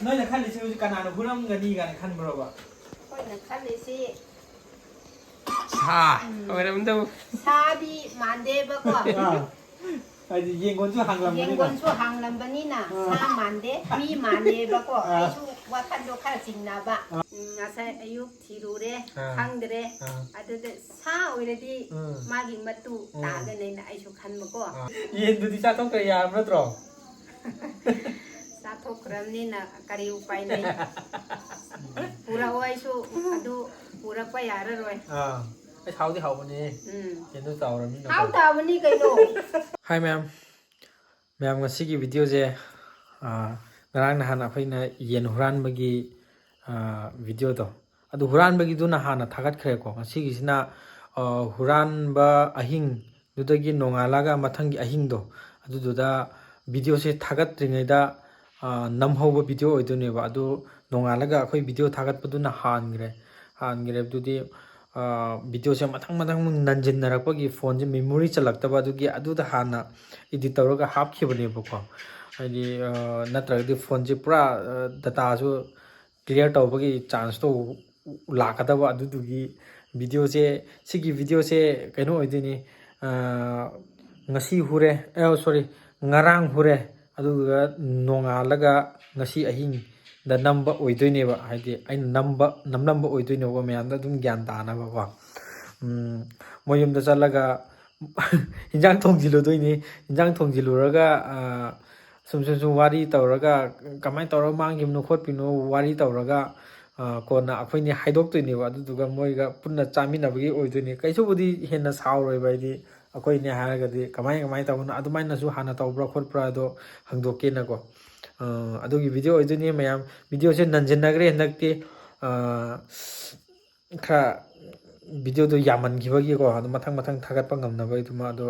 น้อยจะขั้นลิซิกันนาคุณน้ำเงินนี่กันขั้นบรอบค่อยขั้นลิซิชาอะไรมันดูชาดีมันเดบก็ไอ้ยิงคนชั่วหังลำยิงคนชั่วหังลำบันนี่น่ะชามันเดมีมันเดบก็ไอ้ชูว่าขั้นดูขั้นจริงนะบะอาศัยอายุที่รู้เด้ขั้งเด้อาจจะชาเอาเลยที่มากินมาตุตากันในไอ้ชูขั้นมาก็ยินดูที่ชาต้องกระยามแล้วตรอสาธุครั้งนี้นะการิวไปในปูระไว้ชูดูปูระไปยาระรวยไอ้เท้าที่เขาวันนี้เห็นตัวเต่าแล้วนี่เท้าเต่าวันนี้กันโล Hi ma'am ma'am ngasigi video je ngarang nahan akhina yen huran bagi video to adu huran bagi du na hana thagat khre ko ngasigi sina huran ba ahing dudagi nongala ga mathang gi ahing do adu duda video se thagat ringai da namhoba video oidune ba adu nongala ga akhoi video thagat padu na hangre dudi video se mathang nanjin narakpagi phone je memory chalakta ba dugi adu da hana edit tawraga hap khibane ba ko ai natra di phone je pura data su clear tawbagi chance to lakada ba adu dugi video se sigi video se kaino oidini ngasi hure sorry ngarang hure adu ga nongalaga ngasi ahing da number oidoine ba haidi ai number oidoine ba me anda dum gyan ta na ba ba moyum da chalaga injang thongjilu doini injang thongjilu raga sum wari tawraga kamai tawra mangim no khot pino wari tawraga kona akhoi haidok toini ba adu duga moiga punna chamina bagi oidoine kaisu budi henna sauroi ba di akhoi ne haraga di kamai tawna adumai na su hana tawbra khotpra do hangdoke na ko adugi video oiduni mayam video se nanjin nagre nakti kha video do yaman gibagi ko adu mathang thagat pa ngamna bai tuma ado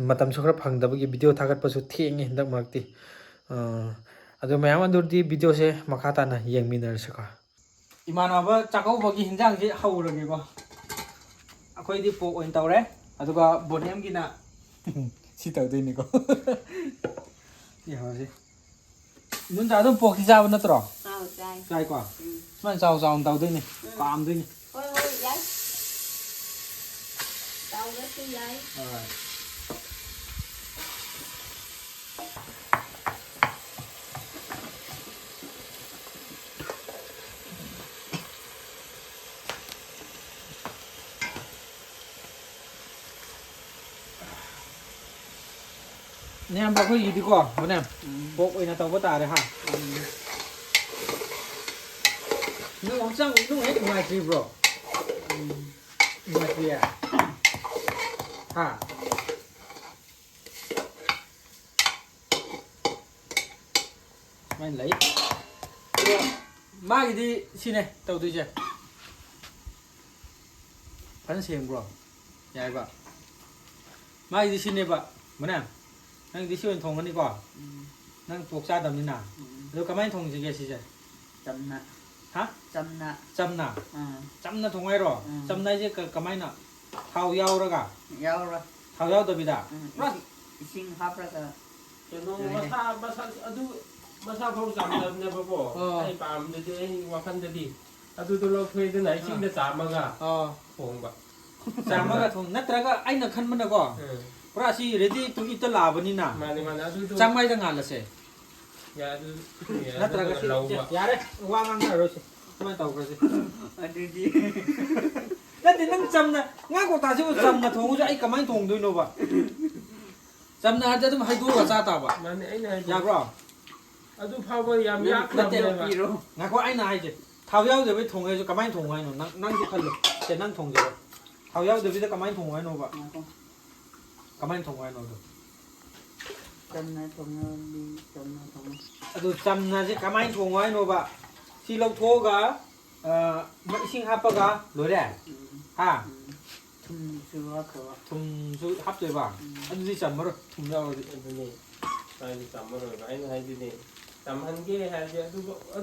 matam su khra phangdabagi video thagat pa su thengi hindak makti adu mayam andurdi video se makhata na yengminar se ko imanaba chakau bagi hinjang je haurage ko akhoi di po oin tawre aduga bonem gi na si tawdini ko ya hoje nun ta dum pok ja ban natro jai kwa man sao tàu đây này cam đây này ôi giấy tàu đó cái giấy nè bọc cái gì đi qua bữa nè bọc ấy là tàu vớt tà đấy ha nước ống xăng nước hết ngoài kia bro ngoài kia ha mày lấy mai cái đi xin này tàu tôi chưa phán xem bro dài vậy mai đi xin này vậy bữa nèนั่งดิช่วยทงกันดีกว่านั่งปลูกชาดำนี่นาแล้วก็ไม่ทงจะแก่สิเจจำนะฮะจำนะทงไงหรอจำได้จะก็ไม่น่ะเท้ายาวแล้วก็ยาวละเท้ายาวตัวบิดาสิงฮับแล้วก็จะน้องมาซาดูมาซาเขาจำเนี่ยพ่อไอ้ปามเดี๋ยวว่าพันจะดีดูตัวเราเคยที่ไหนชิงได้สามมั้งอ่ะทงแบบสามมั้งก็ทงนั่นแต่ก็ไอ้นักขันมันนะก็เพราะสิเรดี้ตุกิตลาบนี่นะจังไม่จังงานละเสยาดูนั่นแต่ก็เรายาเด้วางงานเราสิไม่ต่อกันสิดีนั่นแต่นั่งจำนะงานกูตาชิวจำนะทงจะไอ้กำไมทงด้วยโนบะจำนะจะต้องให้ดูว่าซาตาบะมันไอ้นายยากหรอดูพาวเวอร์ยามยากนะเนี่ยงานกูไอ้นายจะเท้ายาวจะไปทงไงจะกำไมทงไงหนูนั่งทุกคนเลยจะนั่งทงจะเท้ายาวจะไปจะกำไมทงไงโนบะกำไมทงไงโนดูจำนะทงดีจำนะทงดูจำนะสิกำไมทงไงโนบะที่เราโทรกะไม่ชิงฮับปะกะรู้ได้ฮะทุ่มซื้อว่าเขาทุ่มซื้อฮับเลยบ้างอันนี้จำมาหรอทุ่มยาวเลยนี่ไปจำมาเลยไอ้นายที่นี่จำฮันเก้ฮะเดี๋ยว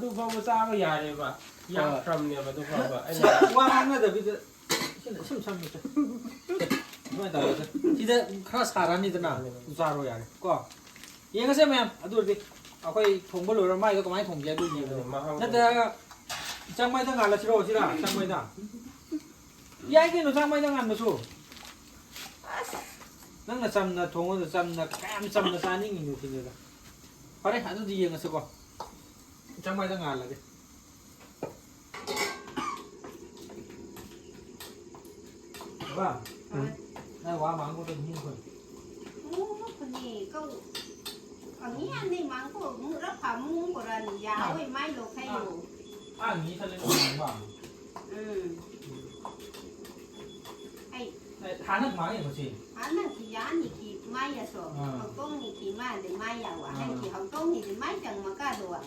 ดูพาวเวอร์ซ่าก็ยาเลยป่ะยากทำเนี่ยมาดูพาวเวอร์ไอ้ว่างั้นนะแต่พี่จะชิมไม่ใช่ไม่ต่อเลยที่จะข้าสารานี่ตัวน่ะอุตส่าห์รวยอะไรก็ยังไงใช่ไหมอ่ะดูดิ ꯑꯩꯈꯣꯏ ꯊꯣꯡꯕ ꯂꯣꯏꯔ ꯃꯥꯏꯗꯣ ꯀꯃꯥꯏꯅ ꯊꯣꯡꯒꯦ ꯑꯗꯨ ꯌꯦꯡꯉꯣ ꯃꯍꯥꯎ ꯅꯠꯇ꯭ꯔꯒ ꯆꯥꯛꯃꯩꯗ ꯉꯥꯜꯂꯁꯤꯔꯣ ꯁꯤꯔ ꯆꯥꯛꯃꯩꯗ ꯌꯥꯏ ꯀꯩꯅꯣ ꯆꯥꯛꯃꯩꯗ ꯉꯥꯟꯕꯁꯨ ꯅꯪꯅ ꯆꯝꯅ ꯊꯣꯡꯉꯣꯗ ꯆꯝꯅ ꯀꯌꯥꯝ ꯆꯝꯅ ꯆꯥꯅꯤꯡꯉꯤꯅꯣ ꯁꯤꯅꯦꯗ ꯐꯔꯦ ꯑꯗꯨꯗꯤ ꯌꯦꯡꯉꯁꯤꯀꯣ ꯆꯥꯛꯃꯩꯗ ꯉꯥꯜꯂꯒꯦ 봐. 나 와 망고도 힘 거. 근데 câu 언니 안에 망고 무라 파무 거라니 야 왜 많이 놓게요. 아, 니 살려 먹는 거. ai 다는 망이 뭐지? anh thì giá thì kỳ mai giờ số hậu công thì kỳ mai để mai giờ à hay kỳ hậu công thì mai chẳng mà cả đồ à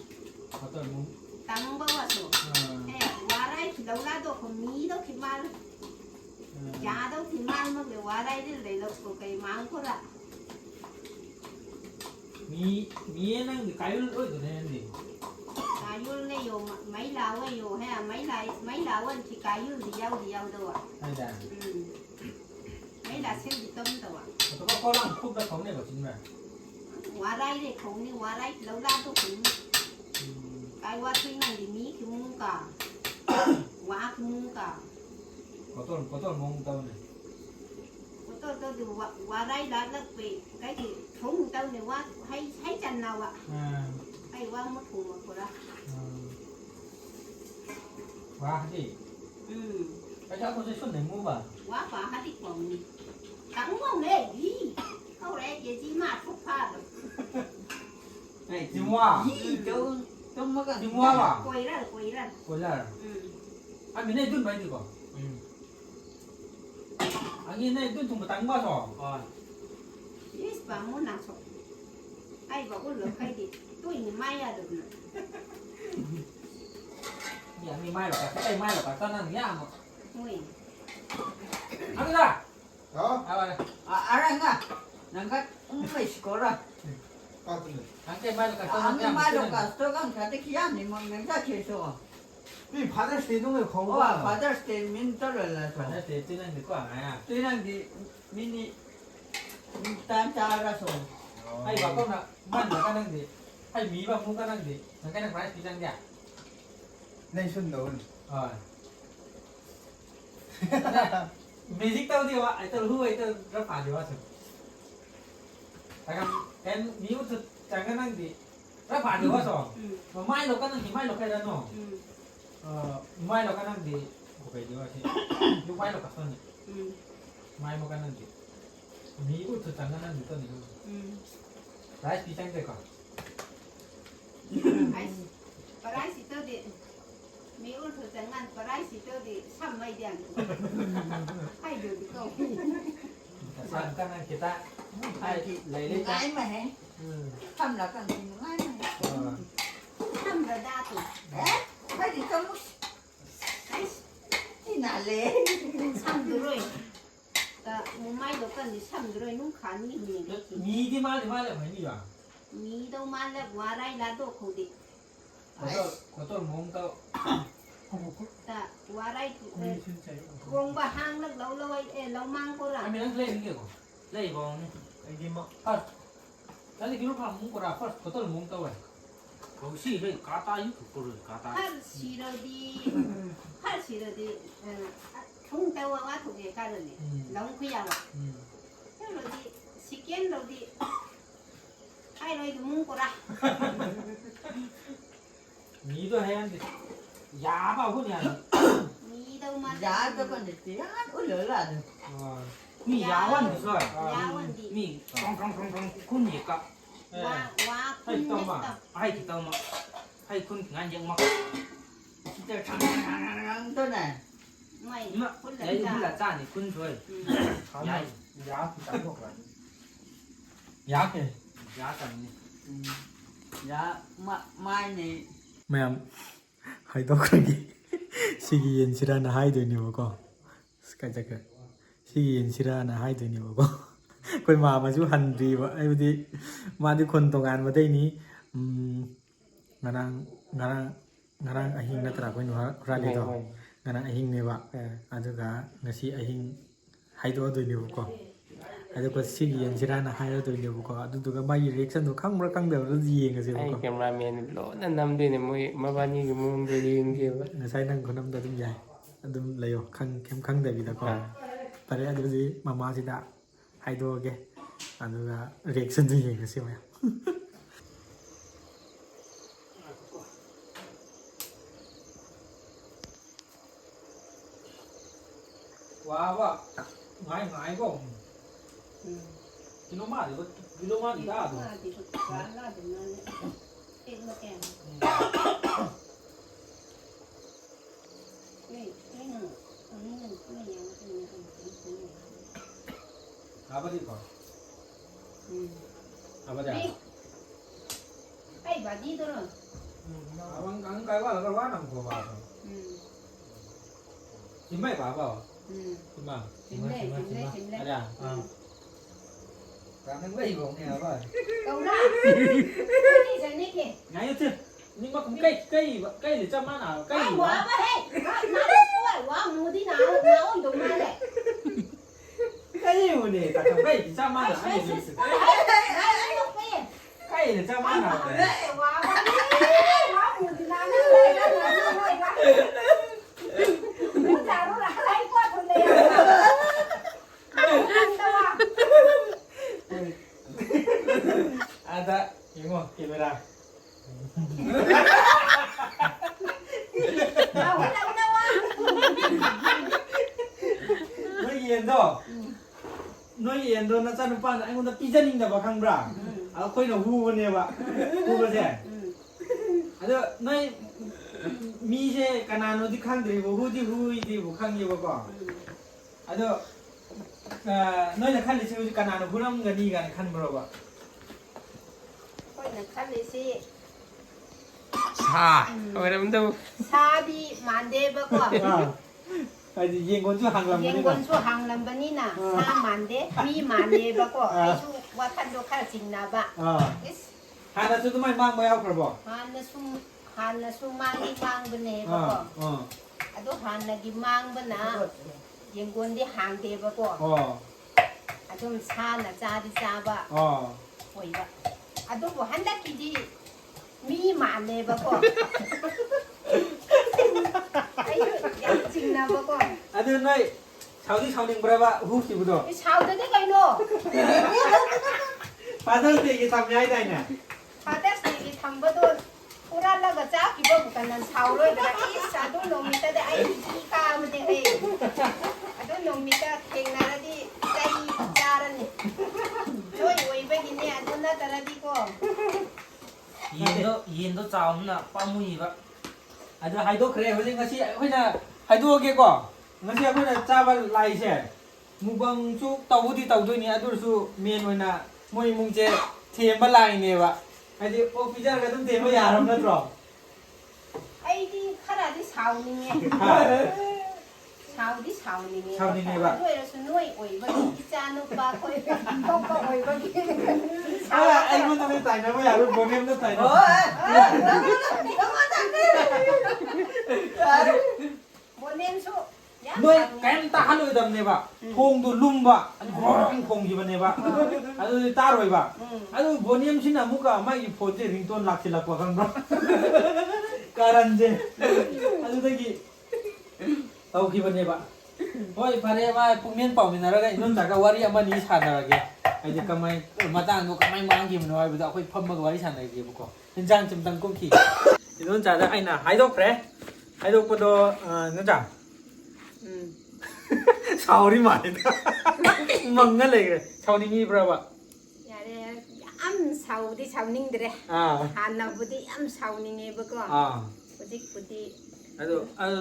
어떤 뭐? tăng bao à số hay qua đây thì đâu ra đồ không mí đâu thì mai giá đâu thì mai mà để qua đây thì lấy được của cái mang của là 미에는 가율 어디서 내는데? 가율 내요 mấy lão ấy yo hay mấy lão anh thì 가율 thì giàu đâu à 아니다. mấy là xem thì tâm đâu à 어떤 거랑 컵다 정내 거 정말. qua đây thì không đi qua đây đâu ra đâu cũng cái qua thi này thì mí thì mua cả qua thì mua cả 어떤 몽 떠네. tôi từ qua đây là về cái gì thùng tao này qua hay chành nào ạ hay qua mất thùng mà của đó 와 하지. cái cháu có xuất để mua vào. quá quá hết đi còn cắn không đấy gì câu đấy cái gì mà phúc pha được này chim hoa. trong mất chim hoa à? quay ra quay ra. à mình này đun mấy được không? anh này đun thùng một tấn bao rồi. yes bà muốn nào rồi ai bảo có lửa cái gì tôi nhìn may ra được nè nhà mình mai là cả cái mai là cả con ăn nhá mà. ui ăn ra. 어? 알아가. 내가 엄마 시거라. ăn cái mai là cả con ăn 아무 nhá. 말도 가서가 가득 기야니 뭐 내가 계속. 이 받을 수 있는 거 거기 와 받을 때 민들을라서. phải để trên này có ai à? 뜨는데 미니 일단 잘라서. hay bảo con là man là cái năng gì? hay mí vào mua cái năng gì? là cái năng phải thì năng gì? 내손 넣은 rồi. Music tao đi ạ, tao hú ấy tao rất phải điều gì? tại em nếu thực chẳng cái năng gì rất phải điều gì? mà mai lo cái năng thì mai lo cái đó nó. mai lo cái năng gì? ok điều gì? nhưng mai lo cái gì? mai một cái năng gì? nếu thực chẳng cái năng gì tao thì đấy thì chẳng được cả. bà đấy thì tôi đi mi ul thôi chẳng ăn bà đấy thì tôi đi xăm mấy đèn hay được câu sang cái năng kita hay lấy lấy ngay mà hả? Thăm là cần gì ngay mà. xăm rồi đa tụ phải đi công thì nào lẽ xăm rồi ta một mai đó cần đi xăm rồi nung khá như nhiều mí đi mai lại phải gì à? mi đâu mà là qua đây là đồ khổ đi có tôi muốn tao ta qua đây gồm bà hang lúc lâu lâu ấy lâu mang cô anh là mình đang lên cái gì lấy vào anh đi mà à cái gì lúc nào muốn có ra first có tôi muốn tao vậy 혹시 그 가다 유튜브를 가다 할 시러디 통대와 와 통에 가르네 너무 그냥 로디 시kiến 로디 ai nói thì muốn cô ra 미도 해야 돼 야바 그냥 mi đâu mà giá cho con để tí ôi lỡ là được. 미 야완 있어 야원 đi 미 깡깡깡깡 군니까 quá hay khôn tao nhất mà đâu 아이 기타 막 아이 군 그냥 막 진짜 강강강강 떠네. mày 막 khôn 야 lớn 이거 ra 몰라 짜니 군 좋아해 야 야 비싼 거 같아 약해 야 짜니 giá mai này mayam hai to kragi sigi yen sira na hai do ni ko ska jaka sigi yen sira na hai do ni ko koi ma ma ju han ri ba ai di ma di kon tong an ma dei ni ngarang ahing na tra koi no ra ni do ngarang ahing ne ba adu ga ngasi ahing hai do do ni ko ꯑꯗꯨꯒ ꯁꯤꯒꯤ ꯌꯦꯟꯁꯤꯔꯥꯅ ꯍꯥꯏꯔꯗꯣꯏꯅꯦꯕꯀꯣ ꯑꯗꯨꯗꯨꯒ ꯃꯥꯒꯤ ꯔꯤꯌꯦꯛꯁꯟꯗꯣ ꯈꯪꯕ꯭ꯔꯥ ꯈꯪꯗꯕ꯭ꯔꯥ ꯑꯩ ꯌꯦꯡꯉꯁꯦꯕꯀꯣ cameraman ꯂꯣꯟꯅ ꯅꯝꯗꯣꯏꯅꯦ ꯃꯣꯏ ꯃꯕꯥꯅꯤꯒꯤ ꯃꯑꯣꯡꯗꯣ ꯌꯦꯡꯒꯦꯕ ꯉꯁꯥꯏ ꯅꯪ ꯈꯨꯅꯝꯗ ꯑꯗꯨꯝ ꯌꯥꯏ ꯑꯗꯨꯝ ꯂꯩꯌꯣ ꯀꯩꯝ ꯈꯪꯗꯕꯤꯗꯀꯣ ꯐꯔꯦ ꯑꯗꯨꯗꯤ ꯃꯃꯥꯁꯤꯗ ꯍꯥꯏꯗꯣꯛꯑꯒꯦ ꯑꯗꯨꯒ ꯔꯤꯌꯦꯛꯁꯟꯗꯨ ꯌꯦꯡꯉꯁꯤ ꯃꯌꯥꯝ 와봐 많이 거 킬로만 이다도 아버지 거 아버지 ai bà đi thôi rồi 아버지 안 가고 안 남고 봐서 임마이 봐봐 임마 chìm lên 아니야 가는 거 이거 nghe 봐봐 câu đó đi rồi đi kìa ngay chứ nhưng mà cũng cây để cho má nào cây ai gì quả đó quá hey nó quả mua đi nào nó dùng mà đấy cây gì nè ta không cây để cho má nào ai gì ai nó kìa cây để cho má nào đấy quả quá đi nó mua đi nào nó lấy nó nói quá nó chả nó lấy quá thôi nè ada 이거 카메라 너희 엔도 나 짜는 반 아이고나 삐자닝다 봐 강브라 아 거기는 후보네 봐 후보세 아저 너희 미제 까나노디 강드리고 후디 후이디 뭐 강이 봐봐 아저 너희는 칸리 지우지 까나노 후람 가니가 칸 물어봐 coi là khách lì xì 사 그러면 xa đi màn đê bác quả 아니 이게 건조 한lam yên quân số hàng làm bên ní nà xa màn đê mi màn đê bác quả ai chú qua thân đô khá trình nà bác 하나 저도 많이 망 뭐야 그러봐 hàn là sung mang đi mang bên này bác quả à đô hàn là đi mang bên nà yên quân đi hàng đê bác quả à đô xa là cha đi xa bác ôi bác à đô bộ hắn đã kỳ đi mi màn đê bác quả ai chú dám trình nà bác quả 아들 너희 차우닝 뭐라봐 후기부터 cái sao tới cái cây nô 받을 때 이게 담야이 다이냐 Father thì thầm bữa tôi Ura là cái cháu kì bơ một cái lần sau rồi Cái ít xa đôi nông mì ta để ai đi ca mà để ai đôi nông mì ta thèn là đi Cây cha ra nè Rồi ôi bây giờ nè đôi nà ta ra đi cô 이엔도 짜오나 빠무이가 아들 하이도 그래 허진 같이 허나 하이도 오게고 같이 허나 짜발 라이세 무방수 따우디 따우더니 아들수 메인 오나 모이 뭉제 템바 라이네와 아니 오피자 같은 템바 야람 너트로 Ai đi khá là đi xào nè nghe Xào đi xào nè nghe Xào nè nghe bà. Nuôi là xuân nuôi ôi bây giờ cái cha nó ba khôi Không có ôi bây giờ 아 아이고 너네 따이나 뭐야 그 보냄도 따이나 Một đêm số 너희 깐 따하려 담네 봐 통도 룸바 아니 고랑 공기바네 봐 아주 따로 봐 아주 보냄 신나 무가 마이 포제 링톤 락실라 거강바 까란제 아주 되기 tau 기바네 봐 hoy pare ba pungmen pauminaraga inon daga wari amani sanarage ai kamai matang no kamai mangi mno ai bada khoi phamma wari sanarage buko injang chimtang kumki inon jada aina haidok pre haidok podo nja sauri marida manga legre sauni ni braba Am sầu đi sầu ninh đấy Hàn nào bữa đi am sầu ninh nghe bữa con bữa đi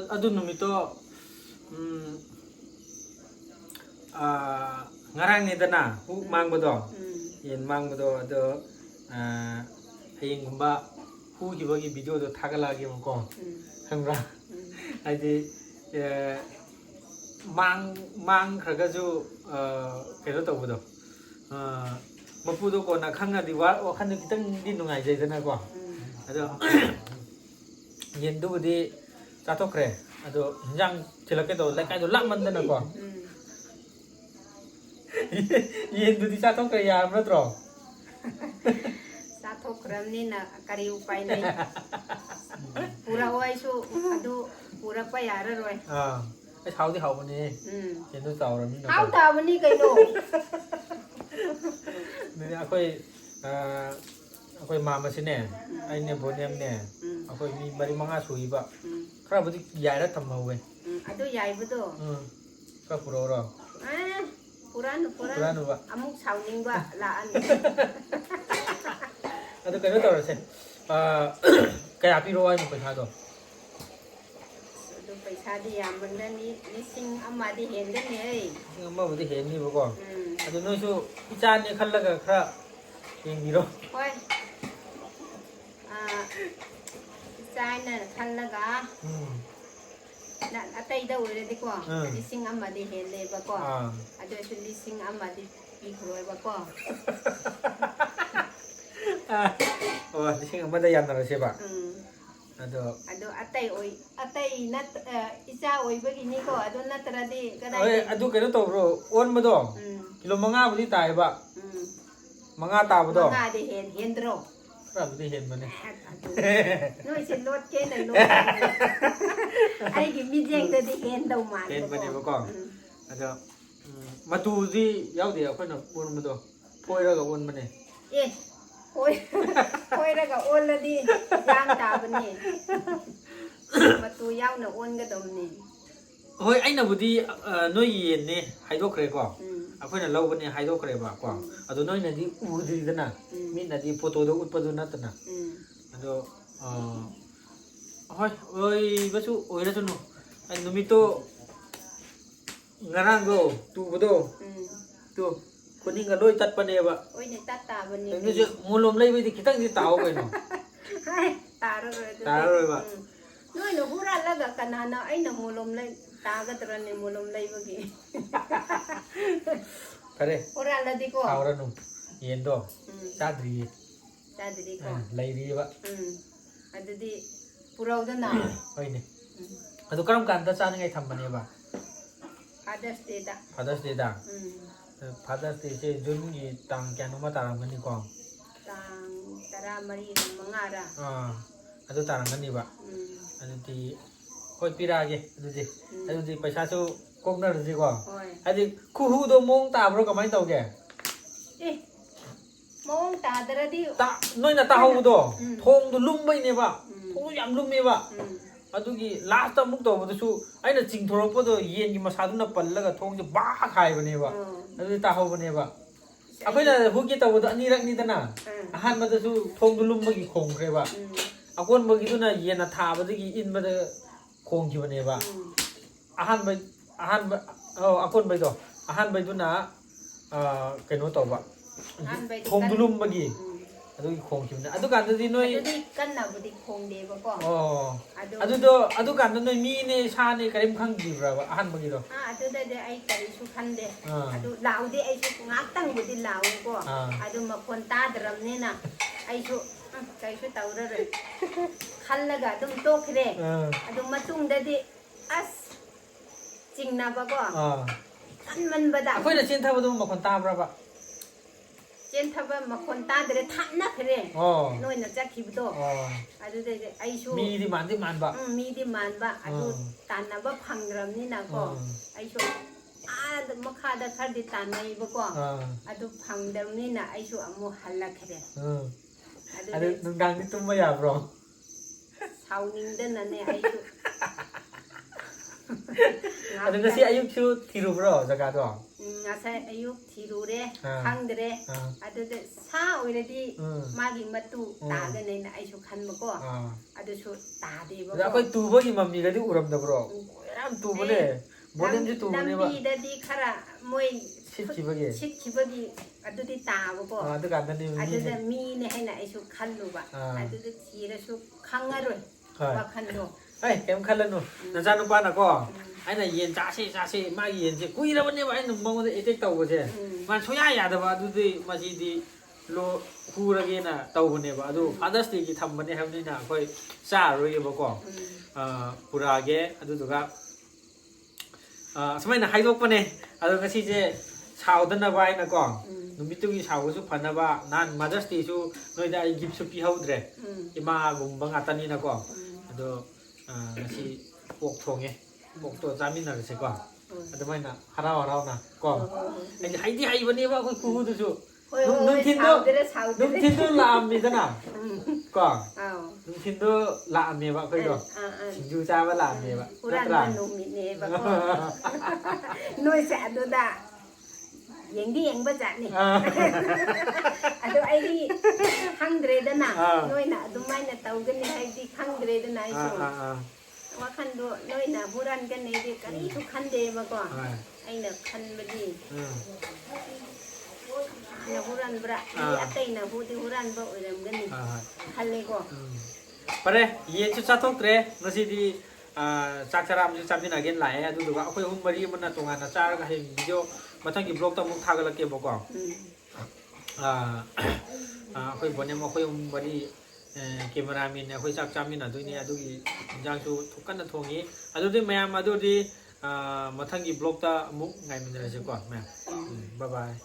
adu numito ngarang ni dana hu mang bodo yen mang bodo ado hayeng gumba hu gi bagi video do thagala gi mo ko hangra adi mang khraga ju kero to bodo mapu do ko na khanga di wa khan kitang din nungai jai dana ko ado yen du di chathokre ado jang thilake do lai kai do lam man dana ko ꯌꯦꯟꯗꯨꯗꯤ ꯆꯥꯊꯣꯛꯇ꯭ꯔ ꯌꯥꯔꯕ ꯅꯠꯇ꯭ꯔꯣ ꯆꯥꯊꯣꯛꯈ꯭ꯔꯕꯅꯤꯅ ꯀꯔꯤ ꯎꯄꯥꯏ ꯂꯩ ꯄꯨꯔꯛꯑꯣ ꯑꯩꯁꯨ ꯑꯗꯨ ꯄꯨꯔꯛꯄ ꯌꯥꯔꯔꯣꯏ ꯑꯩ ꯍꯥꯎꯗꯤ ꯍꯥꯎꯕꯅꯦ ꯌꯦꯟꯗꯨ ꯆꯥꯎꯔꯕꯅꯤꯅ ꯍꯥꯎ ꯇꯥꯕꯅꯤ ꯀꯩꯅꯣ ꯑꯗꯨꯗꯤ ꯑꯩꯈꯣꯏ ꯃꯥꯃꯁꯤꯅꯦ ꯑꯩꯅꯦ ꯕꯣꯅꯦꯝꯅꯦ ꯑꯩꯈꯣꯏ ꯃꯤ 4-5 ꯁꯨꯏꯕ ꯈꯔꯕꯨꯗꯤ ꯌꯥꯏꯔ ꯊꯝꯍꯧꯋꯦ ꯑꯗꯨ ꯌꯥꯏꯕꯗꯣ ꯈꯔ ꯄꯨꯔꯛꯎꯔꯣ ꯄꯨꯔꯥꯅꯨ ꯑꯃꯨꯛ ꯁꯥꯎꯅꯤꯡꯕ ꯂꯥꯛꯑꯅꯤ ꯑꯗꯨ ꯀꯩꯅꯣ ꯇꯧꯔꯁꯦ ꯀꯌꯥ ꯄꯤꯔꯣ ꯍꯥꯏꯅꯣ ꯄꯩꯁꯥꯗꯣ ꯑꯗꯨ ꯄꯩꯁꯥꯗꯤ ꯌꯥꯝꯃꯟꯗꯅꯤ 1,000ꯗꯤ ꯍꯦꯟꯒꯅꯤ ꯑꯩ 1,000ꯕꯨꯗꯤ ꯍꯦꯟꯅꯤꯕꯀꯣ ꯑꯗꯨ ꯅꯣꯏꯁꯨ ꯏꯆꯥꯅꯦ ꯈꯜꯂꯒ ꯈꯔ ꯌꯦꯡꯕꯤꯔꯣ ꯍꯣꯏ ꯏꯆꯥꯅ ꯈꯜꯂꯒ ꯑꯇꯩꯗ ꯑꯣꯏꯔꯗꯤꯀꯣ 1,000ꯗꯤ ꯍꯦꯜꯂꯦꯕꯀோ ꯑꯗꯨꯁꯨ 1,000ꯗꯤ ꯄꯤꯈ꯭ꯔꯣꯏꯕꯀꯣ ꯑꯣ 1,000ꯗ ꯌꯥꯅꯔꯁꯦꯕ ꯑꯗꯣ ꯑꯇꯩ ꯏꯆꯥ ꯑꯣꯏꯕꯒꯤꯅꯤꯀꯣ ꯑꯗꯨ ꯅꯠꯇ꯭ꯔꯗꯤ ꯍꯣꯏ ꯀꯗꯥꯏ ꯑꯗꯨ ꯀꯩꯅꯣ ꯇꯧꯕ꯭ꯔꯣ ꯑꯣꯟꯕꯗꯣ ꯀꯤꯂꯣ 5ꯕꯨꯗꯤ ꯇꯥꯏꯕ 5 ꯇꯥꯕꯗꯣ 5ꯗꯤ ꯍꯦꯟꯗ꯭ꯔꯣ ꯈꯔꯕꯨꯗꯤ ꯍꯦꯟꯕꯅꯦ ꯅꯣꯏꯁꯦ ꯂꯣꯠꯀꯦꯅ ꯂꯣꯠꯀꯦꯅ ꯑꯩꯒꯤ ꯃꯤꯠꯌꯦꯡꯗꯗꯤ ꯍꯦꯟꯗꯧ ꯍꯦꯟꯕꯅꯦꯕꯀꯣ ꯑꯗꯣ ꯃꯇꯨꯗꯤ ꯌꯥꯎꯗꯦ ꯑꯩꯈꯣꯏꯅ ꯑꯣꯟꯕꯗꯣ ꯐꯣꯏꯔꯒ ꯑꯣꯟꯕꯅꯦ ꯑꯦ ꯐꯣꯏꯔꯒ ꯑꯣꯜꯂꯗꯤ ꯌꯥꯝ ꯇꯥꯕꯅꯤ ꯃꯇꯨ ꯌꯥꯎꯅ ꯑꯣꯟꯒꯗꯧꯕꯅꯤ ꯍꯣꯏ ꯑꯩꯅꯕꯨꯗꯤ ꯅꯣꯏꯒꯤ ꯌꯦꯟꯅꯦ ꯍꯥꯏꯗꯣꯛꯈ꯭ꯔꯦꯀꯣ ꯑꯩꯈꯣꯏꯅ ꯂꯧꯕꯅꯦ ꯍꯥꯏꯗꯣꯛꯈ꯭ꯔꯦꯕꯀꯣ ꯑꯗꯣ ꯅꯣꯏꯅꯗꯤ ꯎꯗ꯭ꯔꯤꯗꯅ ꯃꯤꯠꯅꯗꯤ ꯐꯣꯇꯣꯗ ꯎꯠꯄꯗꯨ ꯅꯠꯇꯅ ꯑꯗꯣ ꯍꯣꯏ ꯑꯣꯏꯕꯁꯨ ꯑꯣꯏꯔꯁꯅꯨ ꯅꯨꯃꯤꯠꯇꯣ ꯉꯔꯥꯡꯗꯣ ꯇꯨꯕꯗꯣ ꯈꯨꯅꯤꯡꯒ ꯂꯣꯏ ꯇꯠꯄꯅꯦꯕ ꯑꯣꯏꯅ ꯇꯥꯕꯅꯤ ꯑꯗꯨꯁꯨ ꯃꯣꯂꯣꯝ ꯂꯩꯕꯩꯗꯤ ꯈꯤꯇꯪꯗꯤ ꯇꯥꯎ ꯀꯩꯅꯣ ꯇꯥꯔꯔꯣꯏꯕ ꯅꯣꯏꯅ ꯍꯨꯔꯥꯜꯂꯒ ꯀꯅꯥꯅ ꯑꯩꯅ ꯃꯣꯂꯣꯝ ꯇꯥꯒꯗ꯭ꯔꯅꯦ ꯃꯣꯂꯣꯝ ꯂꯩꯕꯒꯤ ꯐꯔꯦ ꯍꯨꯔꯥꯜꯂꯗꯤꯀꯣ ꯁꯥꯎꯔꯅꯨ ꯌꯦꯟꯗꯣ ꯆꯥꯗ꯭ꯔꯤꯌꯦ ꯆꯥꯗ꯭ꯔꯤꯀꯣ ꯂꯩꯔꯤꯕ ꯑꯗꯨꯗꯤ ꯄꯨꯔꯧꯗꯅ ꯍꯣꯏꯅꯦ ꯑꯗꯨ ꯀꯔꯝ ꯀꯥꯟꯗ ꯆꯥꯅꯤꯡꯉꯥꯏ ꯊꯝꯕꯅꯦꯕ ꯐꯥꯗꯔꯁ ꯗꯦꯗ ꯐꯥꯗꯔꯁ ꯗꯦꯁꯦ ꯖꯨꯟꯒꯤ ꯇꯥꯡ ꯀꯌꯥꯅꯣꯃ ꯇꯥꯔꯝꯒꯅꯤꯀꯣ ꯇꯥꯡ 13-5ꯔ ꯑꯗꯨ ꯇꯥꯔꯝꯒꯅꯤꯕ ꯑꯗꯨꯗꯤ ꯍꯣꯏ ꯄꯤꯔꯛꯑꯒꯦ ꯑꯗꯨꯗꯤ ꯄꯩꯁꯥꯁꯨ ꯀꯣꯛꯅꯔꯁꯤꯀꯣ ꯍꯥꯏꯗꯤ ꯈꯨꯍꯨꯗꯣ ꯃꯑꯣꯡ ꯇꯥꯕ꯭ꯔꯣ ꯀꯃꯥꯏꯅ ꯇꯧꯒꯦ ꯃꯑꯣꯡ ꯇꯥꯗ꯭ꯔꯗꯤ ꯅꯣꯏꯅ ꯇꯥꯍꯧꯕꯗꯣ ꯊꯣꯡꯗꯣ ꯂꯨꯝꯕꯩꯅꯦꯕ ꯊꯣꯡꯗꯣ ꯌꯥꯝ ꯂꯨꯝꯃꯦꯕ ꯑꯗꯨꯒꯤ ꯂꯥꯁꯇ ꯑꯃꯨꯛ ꯇꯧꯕꯗꯁꯨ ꯑꯩꯅ ꯆꯤꯡꯊꯣꯔꯛꯄꯗꯣ ꯌꯦꯟꯒꯤ ꯃꯁꯥꯗꯨꯅ ꯄꯜꯂꯒ ꯊꯣꯡꯁꯦ ꯈꯥꯏꯕꯅꯦꯕ ꯑꯗꯨꯗꯤ ꯇꯥꯍꯧꯕꯅꯦꯕ ꯑꯩꯈꯣꯏꯅ ꯍꯨꯒꯤ ꯇꯧꯕꯗꯣ ꯑꯅꯤꯔꯛꯅꯤꯗꯅ ꯑꯍꯥꯟꯕꯗꯁꯨ ꯊꯣꯡꯗꯣ ꯂꯨꯝꯕꯒꯤ ꯈꯣꯡꯈ꯭ꯔꯦꯕ ꯑꯀꯣꯟꯕꯒꯤꯗꯨꯅ ꯌꯦꯟꯅ ꯊꯥꯕꯗꯒꯤ ꯏꯟꯕꯗ ꯈꯣꯡꯈꯤꯕꯅꯦꯕ ꯑꯀꯣꯟꯕꯩꯗꯣ ꯑꯍꯥꯟꯕꯩꯗꯨꯅ ꯀꯩꯅꯣ ꯇꯧꯕ ꯊꯣꯡꯗꯨ ꯂꯨꯝꯕꯒꯤ ꯑꯗꯨꯒꯤ ꯈꯣꯡꯈꯤꯕꯅꯦ ꯑꯗꯨꯀꯥꯟꯗꯗꯤ ꯅꯣꯏ ꯀꯟꯅꯕꯨꯗꯤ ꯈꯣꯡꯗꯦꯕꯀꯣ ꯑꯗꯨꯀꯥꯟꯗ ꯅꯣꯏ ꯃꯤꯅꯦ ꯁꯥꯅꯦ ꯀꯔꯤꯝ ꯈꯪꯗ꯭ꯔꯤꯕ꯭ꯔꯕ ꯑꯍꯥꯟꯕꯒꯤꯗꯣ ꯑꯗꯨꯗꯗꯤ ꯑꯩ ꯀꯔꯤꯁꯨ ꯈꯟꯗꯦ ꯑꯗꯨ ꯂꯥꯎꯗꯤ ꯑꯩꯁꯨ ꯉꯥꯛꯇꯪꯕꯨꯗꯤ ꯂꯥꯎꯋꯦꯀꯣ ꯑꯗꯨ ꯃꯈꯣꯟ ꯇꯥꯗ꯭ꯔꯕꯅꯤꯅ ꯑꯩꯁꯨ ꯀꯩꯁꯨ ꯇꯧꯔꯔꯣꯏ ꯈꯜꯂꯒ ꯑꯗꯨꯝ ꯇꯣꯛꯈ꯭ꯔꯦ ꯑꯗꯨ ꯃꯇꯨꯡꯗꯗꯤ ꯑꯁ ꯆꯤꯡꯅꯕꯀꯣ ꯀꯟꯃꯟꯕꯗ ꯑꯩꯈꯣꯏꯅ ꯆꯦꯟꯊꯕꯗꯣ ꯃꯈꯣꯟ ꯇꯥꯕ꯭ꯔꯕ ꯆꯦꯟꯊꯕ ꯃꯈꯣꯟ ꯇꯥꯗ꯭ꯔꯦ ꯊꯥꯞꯅꯈ꯭ꯔꯦ ꯅꯣꯏꯅ ꯆꯠꯈꯤꯕꯗꯣ ꯑꯗꯨꯗꯩꯗꯤ ꯑꯩꯁꯨ ꯃꯤꯗꯤ ꯃꯥꯟꯕ ꯃꯤꯗꯤ ꯃꯥꯟꯕ ꯑꯗꯨ ꯇꯥꯟꯅꯕ ꯐꯪꯗ꯭ꯔꯕꯅꯤꯅꯀோ ꯑꯩꯁꯨ ꯃꯈꯥꯗ ꯈꯔꯗꯤ ꯇꯥꯟꯅꯩꯕꯀꯣ ꯑꯗꯨ ꯐꯪꯗꯕꯅꯤꯅ ꯑꯩꯁꯨ ꯑꯃꯨꯛ ꯍꯜꯂꯛꯈ꯭ꯔꯦ ꯑꯗꯨ ꯅꯨꯡꯗꯥꯡꯗꯤ ꯇꯨꯝꯕ ꯌꯥꯕ꯭ꯔꯣ ꯁꯥꯎꯅꯤꯡꯗꯅꯅꯦ ꯑꯩꯁꯨ ꯑꯗꯨ ꯉꯁꯤ ꯑꯌꯨꯛꯁꯨ ꯊꯤꯔꯨꯕ꯭ꯔꯣ ꯖꯒꯥꯗꯣ ngase ayuk thirure khangdre adude sa oiredi magi matu tagane na aisu khanbako adusu tade ba akoi tubagi mammi gadi uramdabro yam tubane bonem ji tubane ba dambi dadi khara moi sikibagi adudi tabako adu kadani adude mi ne haina aisu khalluba adude thirasu khangaroi wakhando ai kem khallanu najanu pa na ko aina yen chase magi yen je kuirabane ba aina mongoda attack tawbase man soya yadaba adudi masidi lo hurage na tawbane ba adu fathers day ki thambane habnina akoi charoi ba ko purage aduduga samaina haidokpane adu ngasi je ชาวดันนาไว้นะก่อน อืม นุมิตุกีชาวก็สุพรรณว่านั่นมาดัสตีชูน้อยได้กิฟต์สุพีเฮาเดร อืม อีมาบุมบังอัตันนี่นะก่อน อืม อันเดอสิพวกทงไงพวกตัวจามินนะสิก่อนอันเดอไม่นะฮารานะก่อนไอ้ที่ไอ้วันนี้ว่าคุยคูดูชู โอ้ยโอ้ยสาวเด้อสาว นุ่ม เด้อ ทินดูลามมีซะนะ อืม ก่อน อ้าว นุ่มทินดูลามมีวะคุยดู ชิงจูจ้าว่าลามมีวะ Kurang manu mini bako. Noi sa ado da. Yang di yang baca ni. Ado ai di hangdre da na. Noi na ado mai na tau gan ni ai di hangdre da na iso. Wa kan do noi na buran gan ni di kari tu kan de bako. Ai na kan ba di. Na buran bra. Di atai na bu di buran ba oram gan ni. Halle ko. Pare ye chu cha thok tre ngasi di chak charam chu chamin again lai adu duga akhoi hun mari mana tonga na char ga he video mathang gi blog ta muk thagal ke boko akhoi bone mo akhoi hun mari cameraman ne akhoi chak chamin adu ni adu gi jang chu thukan na thongi adu di mayam adu di mathang gi blog ta muk ngai min ra se ko ma bye bye